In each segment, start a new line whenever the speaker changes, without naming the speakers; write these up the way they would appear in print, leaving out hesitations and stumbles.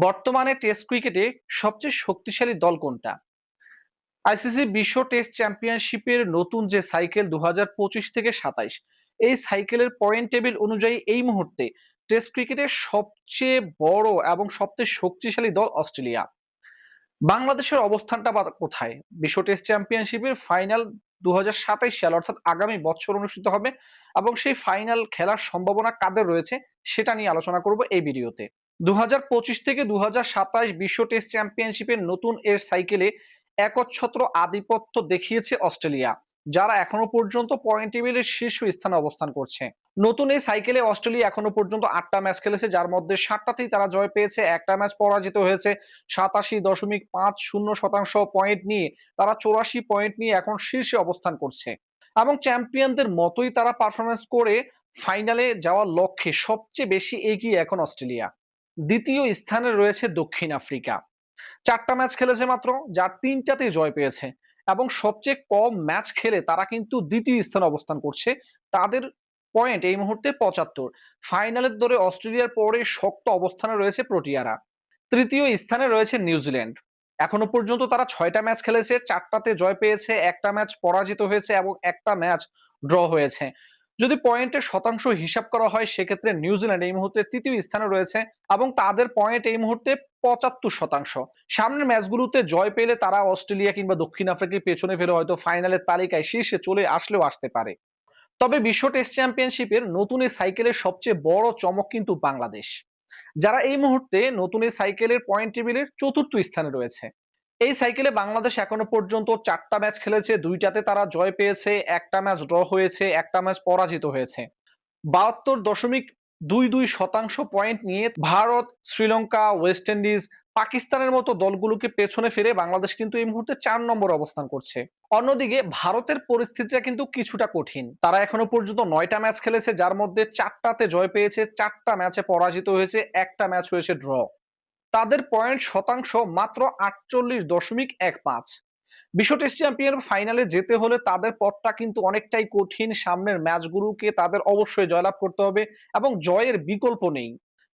বর্তমানে টেস্ট ক্রিকেটে সবচেয়ে শক্তিশালী দল কোনটা? আইসিসি বিশ্ব টেস্ট চ্যাম্পিয়নশিপের নতুন যে সাইকেল 2025 থেকে 27, এই সাইকেলের পয়েন্ট টেবিল অনুযায়ী এই মুহূর্তে টেস্ট ক্রিকেটের সবচেয়ে বড় এবং সবচেয়ে শক্তিশালী দল অস্ট্রেলিয়া। বাংলাদেশের অবস্থানটা বা কোথায়? বিশ্ব টেস্ট চ্যাম্পিয়নশিপের ফাইনাল 2027 সাল অর্থাৎ আগামী বছর অনুষ্ঠিত হবে এবং সেই ফাইনাল খেলার সম্ভাবনা কাদের রয়েছে সেটা নিয়ে আলোচনা করব এই ভিডিওতে। 2025 থেকে 2027 বিশ্ব টেস্ট চ্যাম্পিয়নশিপের নতুন এর সাইকেলে একচ্ছত্র আধিপত্য দেখিয়েছে অস্ট্রেলিয়া, যারা এখনো পর্যন্ত পয়েন্ট টেবিলের শীর্ষ স্থানে অবস্থান করছে। নতুন এই সাইকেলে অস্ট্রেলিয়া এখনো পর্যন্ত 8টা ম্যাচ খেলেছে, যার মধ্যে 7টাতেই তারা জয় পেয়েছে, একটা ম্যাচ পরাজিত হয়েছে। 87.50% পয়েন্ট নিয়ে তারা 84 পয়েন্ট নিয়ে এখন শীর্ষে অবস্থান করছে এবং চ্যাম্পিয়নদের মতোই তারা পারফরমেন্স করে ফাইনালে যাওয়ার লক্ষ্যে সবচেয়ে বেশি এগিয়ে এখন অস্ট্রেলিয়া। দ্বিতীয় স্থানে রয়েছে দক্ষিণ আফ্রিকা। 4টা ম্যাচ খেলেছে মাত্র, যার 3টাতেই জয় পেয়েছে এবং সবচেয়ে কম ম্যাচ খেলে তারা কিন্তু দ্বিতীয় স্থানে অবস্থান করছে। তাদের পয়েন্ট এই মুহূর্তে 75। ফাইনালের দৌড়ে অস্ট্রেলিয়ার পরে শক্ত অবস্থানে রয়েছে প্রোটিয়ারা। তৃতীয় স্থানে রয়েছে নিউজিল্যান্ড। এখনো পর্যন্ত তারা 6টা ম্যাচ খেলেছে, 4টাতে জয় পেয়েছে, একটা ম্যাচ পরাজিত হয়েছে এবং একটা ম্যাচ ড্র হয়েছে। যদি পয়েন্টের শতাংশ হিসাব করা হয় সেক্ষেত্রে নিউজিল্যান্ড এই মুহূর্তে তৃতীয় স্থানে রয়েছে এবং তাদের পয়েন্ট এই মুহূর্তে 75%। সামনের ম্যাচগুলোতে জয় পেলে তারা অস্ট্রেলিয়া কিংবা দক্ষিণ আফ্রিকাকে পেছনে ফেলে হয়তো ফাইনালের তালিকায় শীর্ষে চলে আসলেও আসতে পারে। তবে বিশ্ব টেস্ট চ্যাম্পিয়নশিপের নতুন এই সাইকেলের সবচেয়ে বড় চমক কিন্তু বাংলাদেশ, যারা এই মুহূর্তে নতুন এই সাইকেলের পয়েন্ট টেবিলের চতুর্থ স্থানে রয়েছে। এই সাইকেলে বাংলাদেশ এখনো পর্যন্ত 4টা ম্যাচ খেলেছে, 2টাতে তারা জয় পেয়েছে, একটা ম্যাচ ড্র হয়েছে, একটা ম্যাচ পরাজিত হয়েছে। 72.22% পয়েন্ট নিয়ে ভারত, শ্রীলঙ্কা, ওয়েস্ট ইন্ডিজ, পাকিস্তানের মতো দলগুলোকে পেছনে ফেলে বাংলাদেশ কিন্তু এই মুহূর্তে 4 নম্বরে অবস্থান করছে। অন্যদিকে ভারতের পরিস্থিতিটা কিন্তু কিছুটা কঠিন। তারা এখনো পর্যন্ত 9টা ম্যাচ খেলেছে, যার মধ্যে 4টাতে জয় পেয়েছে, 4টা ম্যাচে পরাজিত হয়েছে, একটা ম্যাচ হয়েছে ড্র। তাদের পয়েন্ট শতাংশ মাত্র 48.15। বিশ্ব টেস্ট চ্যাম্পিয়ন ফাইনালে যেতে হলে তাদের পথটা কিন্তু অনেকটাই কঠিন। সামনের ম্যাচগুলোকে তাদের অবশ্যই জয়লাভ করতে হবে এবং জয়ের বিকল্প নেই।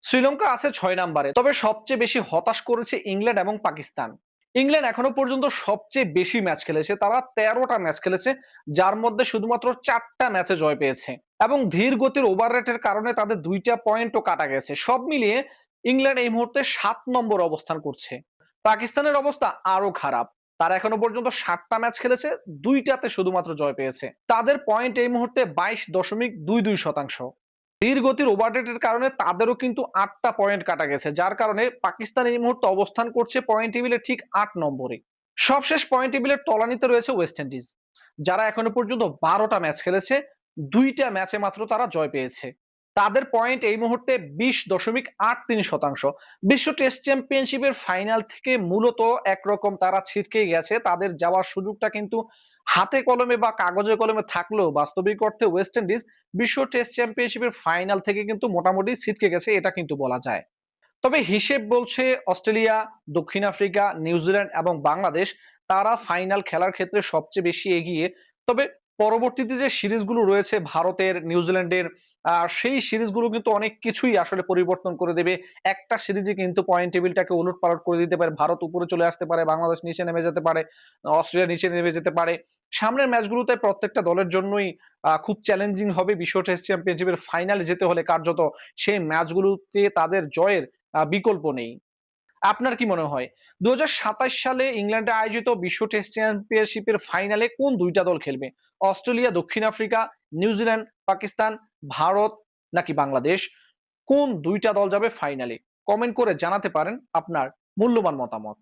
শ্রীলঙ্কা আছে 6 নম্বরে, তবে সবচেয়ে বেশি হতাশ করেছে ইংল্যান্ড এবং পাকিস্তান। ইংল্যান্ড এখনো পর্যন্ত সবচেয়ে বেশি ম্যাচ খেলেছে, তারা 13টা ম্যাচ খেলেছে, যার মধ্যে শুধুমাত্র 4টা ম্যাচে জয় পেয়েছে এবং ধীর গতির ওভার রেটের কারণে তাদের 2টা পয়েন্টও কাটা গেছে। সব মিলিয়ে ইংল্যান্ড এই মুহূর্তে 7 নম্বর অবস্থান করছে। পাকিস্তানের অবস্থা আরো খারাপ। তারা এখনো পর্যন্ত 7টা ম্যাচ খেলেছে, 2টাতে শুধুমাত্র জয় পেয়েছে। তাদের পয়েন্ট এই মুহূর্তে 22.22%। ধীর গতির ওভার রেটের কারণে তাদেরও কিন্তু 8টা পয়েন্ট কাটা গেছে, যার কারণে পাকিস্তান এই মুহূর্তে অবস্থান করছে পয়েন্ট টেবিলে ঠিক 8 নম্বরে। সবশেষ পয়েন্ট টেবিলের তলানিতে রয়েছে ওয়েস্ট ইন্ডিজ, যারা এখনো পর্যন্ত 12টা ম্যাচ খেলেছে, 2টা ম্যাচে মাত্র তারা জয় পেয়েছে। তাদের পয়েন্ট এই মুহূর্তে 20.83%। বিশ্ব টেস্ট চ্যাম্পিয়নশিপের ফাইনাল থেকে মূলত একরকম তারা ছিটকে গেছে। তাদের যাওয়ার সুযোগটা কিন্তু হাতে কলমে বা কাগজে কলমে থাকলেও বাস্তবিক অর্থে ওয়েস্ট ইন্ডিজ বিশ্ব টেস্ট চ্যাম্পিয়নশিপের ফাইনাল থেকে কিন্তু মোটামুটি ছিটকে গেছে, এটা কিন্তু বলা যায়। তবে হিসেব বলছে অস্ট্রেলিয়া, দক্ষিণ আফ্রিকা, নিউজিল্যান্ড এবং বাংলাদেশ তারা ফাইনাল খেলার ক্ষেত্রে সবচেয়ে বেশি এগিয়ে। তবে পরবর্তীতে যে সিরিজগুলো রয়েছে ভারতের, নিউজিল্যান্ডের, সেই সিরিজগুলো কিন্তু অনেক কিছুই আসলে পরিবর্তন করে দেবে। একটা সিরিজে কিন্তু পয়েন্ট টেবিলটাকে উলটপালট করে দিতে পারে। ভারত উপরে চলে আসতে পারে, বাংলাদেশ নিচে নেমে যেতে পারে, অস্ট্রেলিয়া নিচে নেমে যেতে পারে। সামনের ম্যাচগুলোতে প্রত্যেকটা দলের জন্যই খুব চ্যালেঞ্জিং হবে। বিশ্ব টেস্ট চ্যাম্পিয়নশিপের ফাইনালে যেতে হলে কার্যত সেই ম্যাচগুলোতে তাদের জয়ের বিকল্প নেই। আপনার কি মনে হয় 2027 সালে ইংল্যান্ডে আয়োজিত বিশ্ব টেস্ট চ্যাম্পিয়নশিপের ফাইনালে কোন 2টা দল খেলবে? অস্ট্রেলিয়া, দক্ষিণ আফ্রিকা, নিউজিল্যান্ড, পাকিস্তান, ভারত নাকি বাংলাদেশ? কোন 2টা দল যাবে ফাইনালে? কমেন্ট করে জানাতে পারেন আপনার মূল্যবান মতামত।